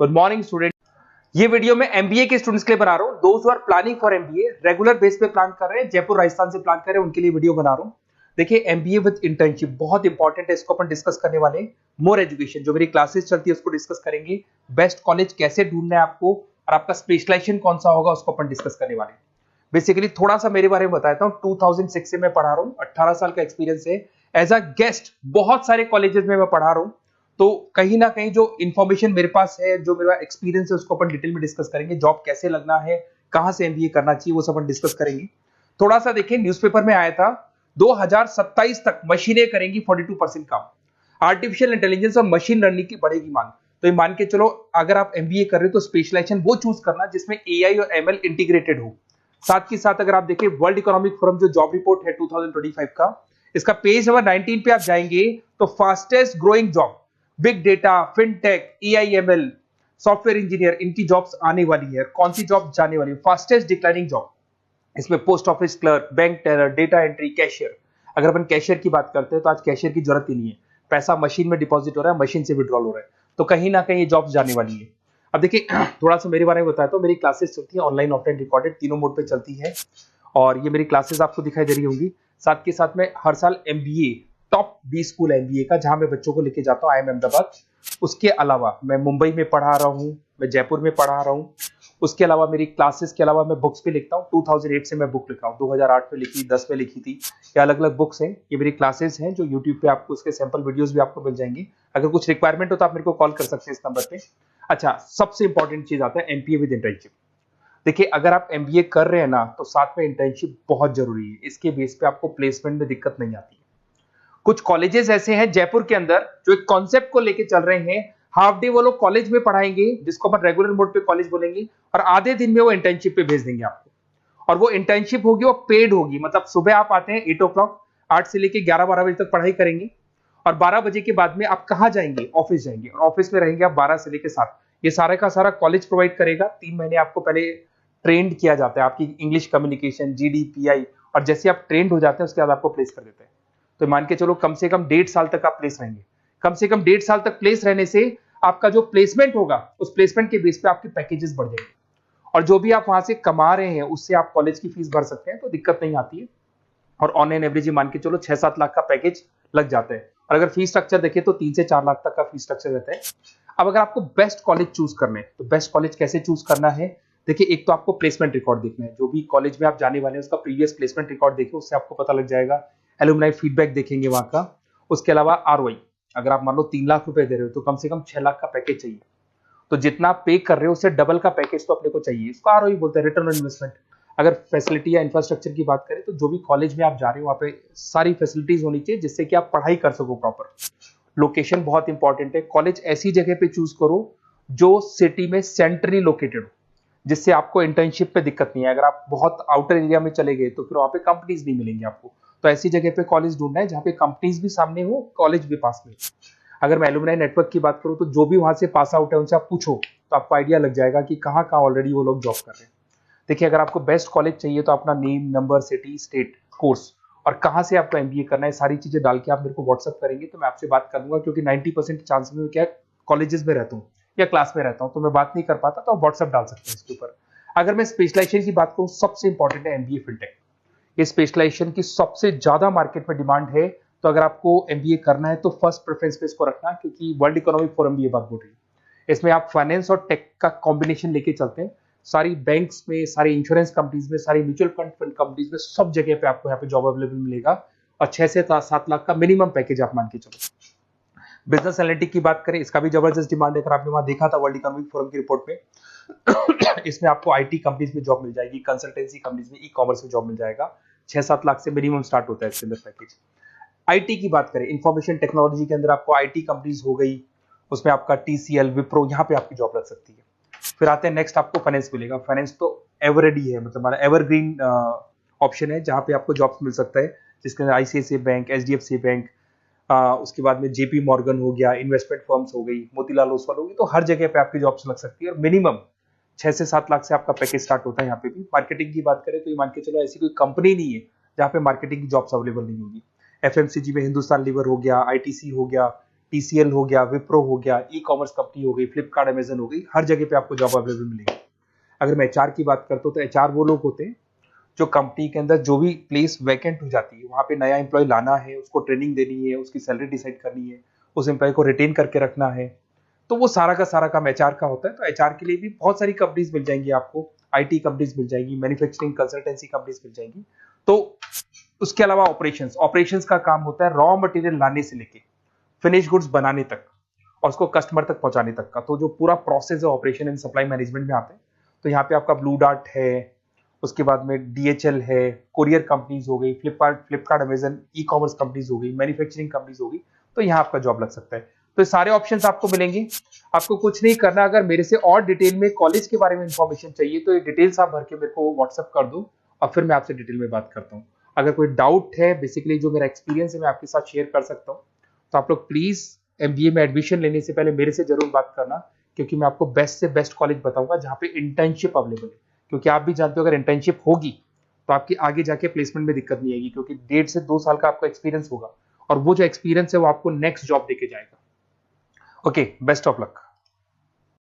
Good morning student. ये video मैं MBA के स्टूडेंट्स के लिए बना रहा हूँ। Those who are planning for MBA, regular base पे प्लान कर रहे हैं, जयपुर राजस्थान से प्लान कर रहे हैं, उनके लिए वीडियो बना रहा हूँ। देखिए एमबीए विद इंटर्नशिप बहुत इंपॉर्टेंट है, इसको अपन डिस्कस करने वाले हैं। मोर एजुकेशन जो मेरी क्लासेस चलती है उसको डिस्कस करेंगे। बेस्ट कॉलेज कैसे ढूंढना है आपको और आपका स्पेशलाइजेशन कौन सा होगा उसको अपन डिस्कस करने वाले हैं। बेसिकली थोड़ा सा मेरे बारे में बताता हूँ। 2006 से मैं पढ़ा रहा हूँ, 18 साल का एक्सपीरियंस है। एज अ गेस्ट बहुत सारे कॉलेजेस में मैं पढ़ा रहा हूँ, तो कहीं ना कहीं जो इन्फॉर्मेशन मेरे पास है, जो मेरा एक्सपीरियंस है, उसको अपन डिटेल में डिस्कस करेंगे। जॉब कैसे लगना है, कहां से एमबीए करना चाहिए, वो सब अपन डिस्कस करेंगे। थोड़ा सा देखिए, न्यूज़पेपर में आया था 2027 तक मशीनें करेंगी 42% काम। आर्टिफिशियल इंटेलिजेंस और मशीन लर्निंग की बढ़ेगी मांग। तो ये मान के चलो, अगर आप एमबीए कर रहे हो तो स्पेशलाइजेशन वो चूज करना जिसमें एआई और एमएल इंटीग्रेटेड हो। साथ ही साथ अगर आप देखिए वर्ल्ड इकोनॉमिक फोरम जो जॉब रिपोर्ट है 2025 का, इसका पेज नंबर 19 पे आप जाएंगे तो fastest growing job big data, fintech, AIML, software engineer, इनकी जॉब्स आने वाली है। कौन सी जॉब जाने वाली है? फास्टेस्ट डिक्लाइनिंग जॉब, इसमें post office clerk, bank teller, data entry, cashier. अगर अपन कैशियर की बात करते हैं तो आज कैशियर की जरूरत ही नहीं है। पैसा मशीन में डिपॉजिट हो रहा है, मशीन से विड्रॉल हो रहा है, तो कहीं ना कहीं ये जॉब्स जाने वाली है। अब देखिए थोड़ा सा मेरे बारे में बताया तो मेरी क्लासेस चलती है ऑनलाइन, ऑफलाइन, रिकॉर्डेड, तीनों मोड पे चलती है। और ये मेरी क्लासेस आपको दिखाई दे रही होंगी। साथ के साथ में हर साल एमबीए टॉप 20 स्कूल एमबीए का जहां मैं बच्चों को लेके जाता हूँ, आईएम अहमदाबाद। उसके अलावा मैं मुंबई में पढ़ा रहा हूँ, मैं जयपुर में पढ़ा रहा हूँ। उसके अलावा मेरी क्लासेस के अलावा मैं बुक्स भी लिखता हूँ। 2008 से मैं बुक लिखा हूँ, 2008 में लिखी, 10 में लिखी थी। ये अलग अलग बुक्स हैं, ये मेरी क्लासेस हैं जो यूट्यूब पे आपको उसके सैंपल वीडियोस भी आपको मिल जाएंगे। अगर कुछ रिक्वायरमेंट हो तो आप मेरे को कॉल कर सकते हैं इस नंबर पे। अच्छा, सबसे इंपॉर्टेंट चीज आता है एमपीए विद इंटर्नशिप। देखिए अगर आप एमबीए कर रहे हैं ना, तो साथ में इंटर्नशिप बहुत जरूरी है। इसके बेस पे आपको प्लेसमेंट में दिक्कत नहीं आती है। कुछ कॉलेजेस ऐसे हैं जयपुर के अंदर जो एक कॉन्सेप्ट को लेके चल रहे हैं। हाफ डे वो लोग कॉलेज में पढ़ाएंगे, जिसको अपन रेगुलर मोड पे कॉलेज बोलेंगे, और आधे दिन में वो इंटर्नशिप पे भेज देंगे आपको। और वो इंटर्नशिप होगी, वो पेड होगी। मतलब सुबह आप आते हैं 8 ओ क्लॉक, 8 से लेके 11-12 बजे तक पढ़ाई करेंगे, और 12 बजे के बाद में आप कहाँ जाएंगे? ऑफिस जाएंगे, और ऑफिस में रहेंगे आप 12 से लेके 7। ये सारा का सारा कॉलेज प्रोवाइड करेगा। 3 महीने आपको पहले ट्रेंड किया जाता है, आपकी इंग्लिश कम्युनिकेशन, जीडीपीआई, और जैसे आप ट्रेंड हो जाते हैं उसके बाद आपको प्लेस कर देते हैं। तो मान के चलो कम से कम 1.5 साल तक आप प्लेस रहेंगे। कम से कम 1.5 साल तक प्लेस रहने से आपका जो प्लेसमेंट होगा, उस प्लेसमेंट के बेस पे आपके पैकेजेस बढ़ जाएंगे, और जो भी आप वहां से कमा रहे हैं उससे आप कॉलेज की फीस भर सकते हैं, तो दिक्कत नहीं आती है। और ऑन एन एवरेज मान के चलो 6-7 लाख का पैकेज लग जाता है। और अगर फीस स्ट्रक्चर देखें तो 3 से 4 लाख तक का फीस स्ट्रक्चर रहता है। अब अगर आपको बेस्ट कॉलेज चूज करना है तो बेस्ट कॉलेज कैसे चूज करना है? देखिए एक तो आपको प्लेसमेंट रिकॉर्ड देखना है। जो भी कॉलेज में आप जाने वाले हैं उसका प्रीवियस प्लेसमेंट रिकॉर्ड देखिए, उससे आपको पता लग जाएगा। एलुमनाई फीडबैक देखेंगे वहां का। उसके अलावा आरओआई, अगर आप मान लो 3 लाख रुपए दे रहे हो तो कम से कम 6 लाख का पैकेज चाहिए। तो जितना आप पे कर रहे हो उससे डबल का पैकेज तो अपने को चाहिए। इसको आरओआई बोलते हैं, रिटर्न ऑन इन्वेस्टमेंट। अगर फैसिलिटी या इंफ्रास्ट्रक्चर की बात करें तो जो भी कॉलेज में आप जा रहे हो वहाँ पे सारी फैसिलिटीज होनी चाहिए जिससे कि आप पढ़ाई कर सको प्रॉपर। लोकेशन बहुत इंपॉर्टेंट है। कॉलेज ऐसी जगह पे चूज करो जो सिटी में सेंट्रली लोकेटेड हो, जिससे आपको इंटर्नशिप पे दिक्कत नहीं है। अगर आप बहुत आउटर एरिया में चले गए तो फिर वहाँ पे कंपनीज नहीं मिलेंगी आपको। तो ऐसी जगह पे कॉलेज ढूंढना है जहाँ पे कंपनीज भी सामने हो, कॉलेज भी पास में। अगर मैं एलुमनाई नेटवर्क की बात करूँ तो जो भी वहां से पास आउट है उनसे आप पूछो तो आपको आइडिया लग जाएगा कि कहाँ कहाँ ऑलरेडी वो लोग जॉब कर रहे हैं। देखिए अगर आपको बेस्ट कॉलेज चाहिए तो अपना name, number, city, state, course और कहाँ से आपको एमबीए करना है, सारी चीजें डाल के आप मेरे को व्हाट्सअप करेंगे तो मैं आपसे बात कर लूंगा। क्योंकि 90% चांस में क्या कॉलेजेस में रहता हूँ या क्लास में रहता हूँ, तो मैं बात नहीं कर पाता, तो आप व्हाट्सअप डाल सकते हैं इसके ऊपर। अगर मैं स्पेशलाइजेशन की बात करूँ, सबसे इंपॉर्टेंट है एमबीए फिनटेक। ये स्पेशलाइजेशन की सबसे ज्यादा मार्केट में डिमांड है। तो अगर आपको एमबीए करना है तो फर्स्ट प्रेफरेंस पे इसको रखना, क्योंकि वर्ल्ड इकोनॉमिक फोरम भी ये बात बोल रही है। इसमें आप फाइनेंस और टेक का कॉम्बिनेशन लेके चलते हैं। सारी बैंक्स में, सारी इंश्योरेंस कंपनीज में, सारी म्यूचुअल फंड कंपनीज में, सब जगह पे आपको यहाँ पे जॉब अवेलेबल मिलेगा। और 6 से 7 लाख का मिनिमम पैकेज आप मान के चलो। बिजनेस एनालिटिक की बात करें, इसका भी जबरदस्त डिमांड है। अगर आपने वहां देखा था वर्ल्ड इकोनॉमिक फोरम की रिपोर्ट में इसमें आपको आईटी कंपनीज में जॉब मिल जाएगी, कंसल्टेंसी कंपनीज में, ई कॉमर्स में जॉब मिल जाएगा। 6-7 लाख से मिनिमम स्टार्ट होता है इसके अंदर पैकेज। आईटी की बात करें, इंफॉर्मेशन टेक्नोलॉजी के अंदर आपको आईटी कंपनीज हो गई, उसमें आपका टीसीएल, विप्रो, यहाँ पे आपकी जॉब लग सकती है। फिर आते हैं नेक्स्ट, आपको फाइनेंस मिलेगा। फाइनेंस तो एवररेडी है, मतलब हमारा एवरग्रीन ऑप्शन है जहाँ पे आपको जॉब्स मिल सकता है, जिसके अंदर आईसीआईसीआई बैंक, एचडीएफसी बैंक, उसके बाद में जेपी मॉर्गन हो गया, इन्वेस्टमेंट फर्म्स हो गई, मोतीलाल ओसवाल होगी। तो हर जगह पे आपकी जॉब्स लग सकती है और मिनिमम 6 से 7 लाख से आपका पैकेज स्टार्ट होता है। यहाँ पे भी मार्केटिंग की बात करें तो ये मान के चलो ऐसी कोई कंपनी नहीं है जहाँ पे मार्केटिंग की जॉब्स अवेलेबल नहीं होगी। एफएमसीजी में हिंदुस्तान लीवर हो गया, आईटीसी हो गया, TCL हो गया, विप्रो हो गया, ई-कॉमर्स कंपनी हो गई, फ्लिपकार्ट, अमेजन हो गई, हर जगह पे आपको जॉब अवेलेबल मिलेगी। अगर मैं HR की बात करता हूँ तो HR वो लोग होते हैं जो कंपनी के अंदर जो भी प्लेस वैकेंट हो जाती है वहां पे नया एम्प्लॉय लाना है, उसको ट्रेनिंग देनी है, उसकी सैलरी डिसाइड करनी है, उस एम्प्लॉय को रिटेन करके रखना है, तो वो सारा का सारा काम HR का होता है। तो HR के लिए भी बहुत सारी कंपनीज मिल जाएंगी आपको, IT कंपनीज मिल जाएगी, मैन्युफैक्चरिंग कंसल्टेंसी कंपनीज मिल जाएंगी। तो उसके अलावा ऑपरेशंस ऑपरेशंस का काम होता है रॉ मटेरियल लाने से लेके फिनिश गुड्स बनाने तक और उसको कस्टमर तक पहुंचाने तक का। तो जो पूरा प्रोसेस है ऑपरेशन एंड सप्लाई मैनेजमेंट में आता है। तो यहाँ पे आपका ब्लू डार्ट है, उसके बाद में DHL है, कोरियर कंपनीज हो गई, फ्लिपकार्ट, अमेजन, ई-कॉमर्स कंपनीज हो गई, मैन्युफैक्चरिंग कंपनीज हो गई। तो यहाँ आपका जॉब लग सकता है। तो ये सारे ऑप्शंस आपको मिलेंगे। आपको कुछ नहीं करना, अगर मेरे से और डिटेल में कॉलेज के बारे में इंफॉर्मेशन चाहिए तो ये डिटेल्स आप भर के मेरे को व्हाट्सअप कर दो और फिर मैं आपसे डिटेल में बात करता हूँ। अगर कोई डाउट है, बेसिकली जो मेरा एक्सपीरियंस है मैं आपके साथ शेयर कर सकता हूँ। तो आप लोग प्लीज MBA में एडमिशन लेने से पहले मेरे से जरूर बात करना, क्योंकि मैं आपको बेस्ट से बेस्ट कॉलेज बताऊंगा जहाँ पे इंटर्नशिप अवेलेबल है। क्योंकि आप भी जानते हो अगर इंटर्नशिप होगी तो आपकी आगे जाके प्लेसमेंट में दिक्कत नहीं आएगी, क्योंकि 1.5 से 2 साल का आपका एक्सपीरियंस होगा और वो जो एक्सपीरियंस है वो आपको नेक्स्ट जॉब देके जाएगा। Okay, best of luck.